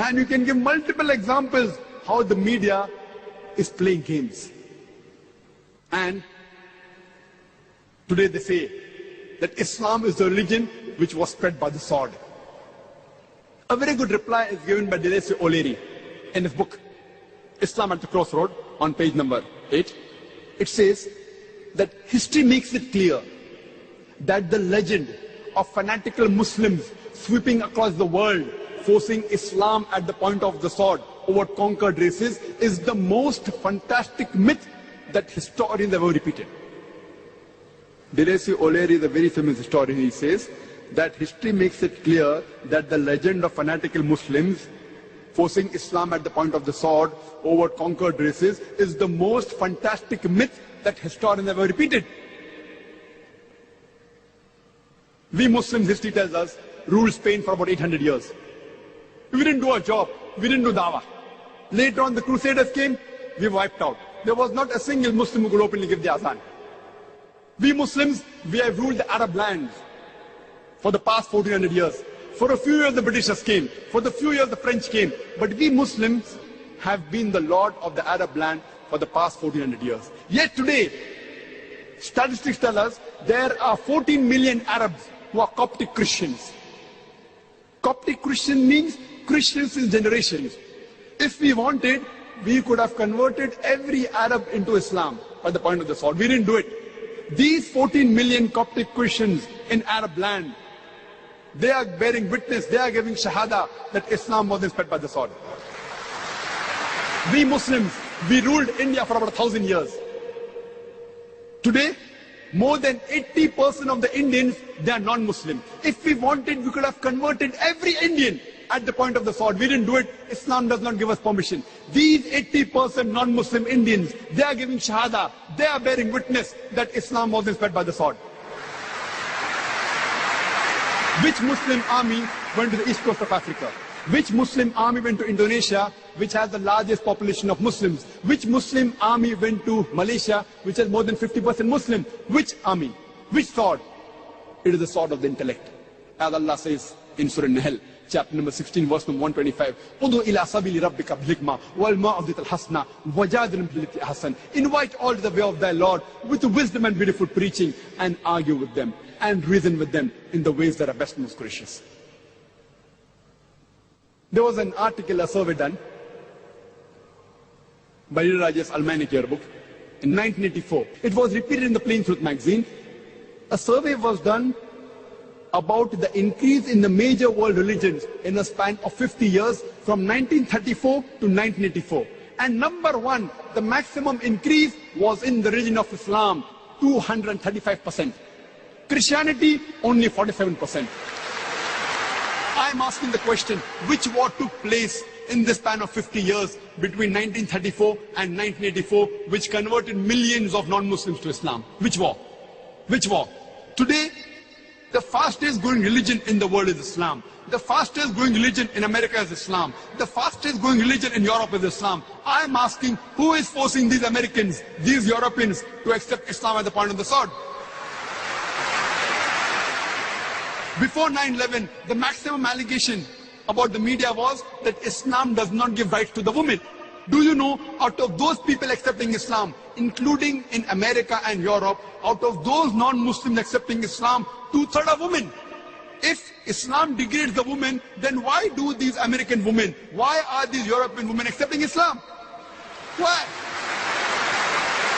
And you can give multiple examples how the media is playing games. And today they say that Islam is the religion which was spread by the sword. A very good reply is given by Delacy O'Leary in his book, Islam at the Crossroad, on page number 8. It says that history makes it clear that the legend of fanatical Muslims sweeping across the world, forcing Islam at the point of the sword over conquered races, is the most fantastic myth that historians ever repeated. Delacy O'Leary is a very famous historian. He says that history makes it clear that the legend of fanatical Muslims forcing Islam at the point of the sword over conquered races is the most fantastic myth that historians ever repeated. We Muslims, history tells us, ruled Spain for about 800 years. We didn't do our job. We didn't do dawah. Later on, the Crusaders came, we wiped out. There was not a single Muslim who could openly give the azan. We Muslims, we have ruled the Arab lands for the past 1400 years. For a few years, the Britishers came. For the few years, the French came. But we Muslims have been the lord of the Arab land for the past 1400 years. Yet today, statistics tell us there are 14 million Arabs who are Coptic Christians. Coptic Christian means Christians in generations. If we wanted, we could have converted every Arab into Islam by the point of the sword. We didn't do it. These 14 million Coptic Christians in Arab land, they are bearing witness, they are giving shahada that Islam wasn't spread by the sword. We Muslims, we ruled India for about 1,000 years. Today, more than 80% of the Indians, they are non-Muslim. If we wanted, we could have converted every Indian at the point of the sword. We didn't do it. Islam does not give us permission. These 80% non-Muslim Indians, they are giving shahada. They are bearing witness that Islam wasn't spread by the sword. Which Muslim army went to the east coast of Africa? Which Muslim army went to Indonesia, which has the largest population of Muslims? Which Muslim army went to Malaysia, which has more than 50% Muslim? Which army? Which sword? It is the sword of the intellect. As Allah says in Surah Nahl, chapter number 16, verse number 125. Udu ila sabili rabbika bil-hikma wal ma'udital hasna wajadilhum billati ahsan. Invite all to the way of thy Lord with wisdom and beautiful preaching, and argue with them and reason with them in the ways that are best and most gracious. There was an article, a survey done by Rajesh Almanik yearbook in 1984. It was repeated in the Plain Truth magazine. A survey was done about the increase in the major world religions in a span of 50 years from 1934 to 1984. And number one, the maximum increase was in the religion of Islam, 235%. Christianity, only 47%. I'm asking the question, which war took place in the span of 50 years between 1934 and 1984, which converted millions of non-Muslims to Islam? Which war? Which war? Today, the fastest growing religion in the world is Islam. The fastest growing religion in America is Islam. The fastest growing religion in Europe is Islam. I am asking, who is forcing these Americans, these Europeans, to accept Islam at the point of the sword? Before 9/11, the maximum allegation about the media was that Islam does not give rights to the woman. Do you know, out of those people accepting Islam, including in America and Europe, out of those non-Muslims accepting Islam, 2/3 are women. If Islam degrades the woman, then why do these American women, why are these European women accepting Islam? Why?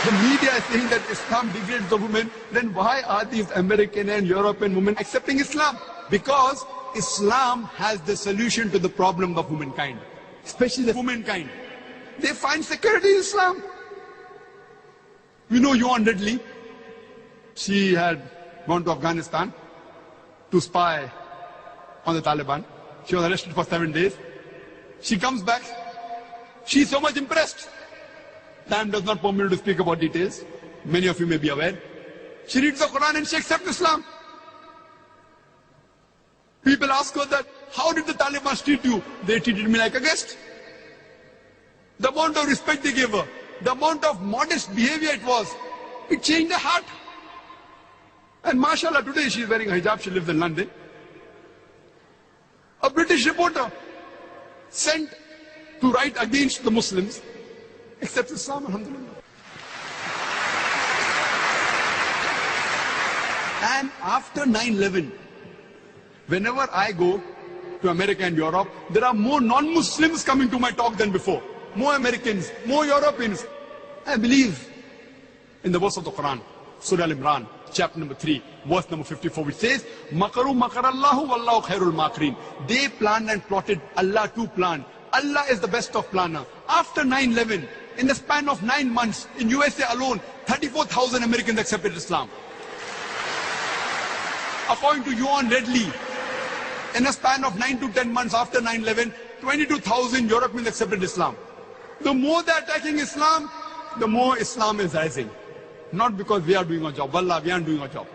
The media is saying that Islam degrades the woman, then why are these American and European women accepting Islam? Because Islam has the solution to the problem of womankind, especially the womankind. They find security in Islam. We know Yuan Ridley. She had gone to Afghanistan to spy on the Taliban. She was arrested for 7 days. She comes back. She's so much impressed. Time does not permit me to speak about details. Many of you may be aware. She reads the Quran and she accepts Islam. People ask her that, how did the Taliban treat you? They treated me like a guest. The amount of respect they gave her, the amount of modest behavior it was, it changed her heart. And mashallah, today she is wearing a hijab, she lives in London. A British reporter sent to write against the Muslims, except Islam, alhamdulillah. And after 9/11, whenever I go to America and Europe, there are more non-Muslims coming to my talk than before. More Americans, more Europeans. I believe in the verse of the Quran, Surah Al-Imran, chapter number 3, verse number 54, which says, Makaru makarallahu wallahu khairul makirin. They planned and plotted, Allah too planned. Allah is the best of planner. After 9/11, in the span of 9 months, in USA alone, 34,000 Americans accepted Islam. According to Johan Redley, in a span of 9 to 10 months after 9/11, 22,000 Europeans accepted Islam. The more they are attacking Islam, the more Islam is rising. Not because we are doing a job. Wallah, we aren't doing a job.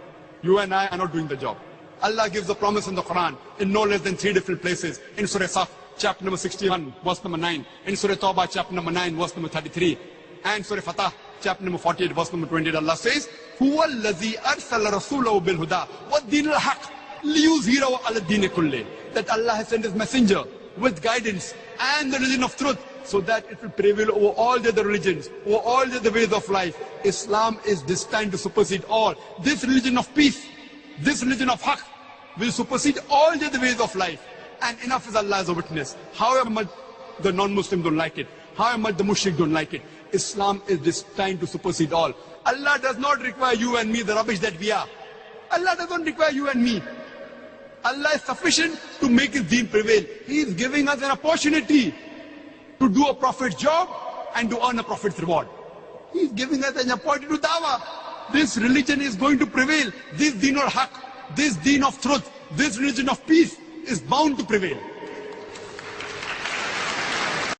You and I are not doing the job. Allah gives a promise in the Quran in no less than 3 different places. In Surah Saf, chapter number 61, verse number 9. In Surah Tawbah, chapter number 9, verse number 33. And Surah Fatah, chapter number 48, verse number 28. Allah says, Huwa allazi arsala rasulahu bil huda wa dinil haq liyuzhirahu ala dini kulli. That Allah has sent His messenger with guidance and the religion of truth, so that it will prevail over all the other religions, over all the other ways of life. Islam is destined to supersede all. This religion of peace, this religion of haqq, will supersede all the other ways of life. And enough is Allah as a witness. However much the non-Muslims don't like it, however much the mushrik don't like it, Islam is destined to supersede all. Allah does not require you and me, the rubbish that we are. Allah doesn't require you and me. Allah is sufficient to make His deen prevail. He is giving us an opportunity to do a prophet's job and to earn a prophet's reward. He is giving us an opportunity to dawah. This religion is going to prevail. This deen of haqq, this deen of truth, this religion of peace is bound to prevail.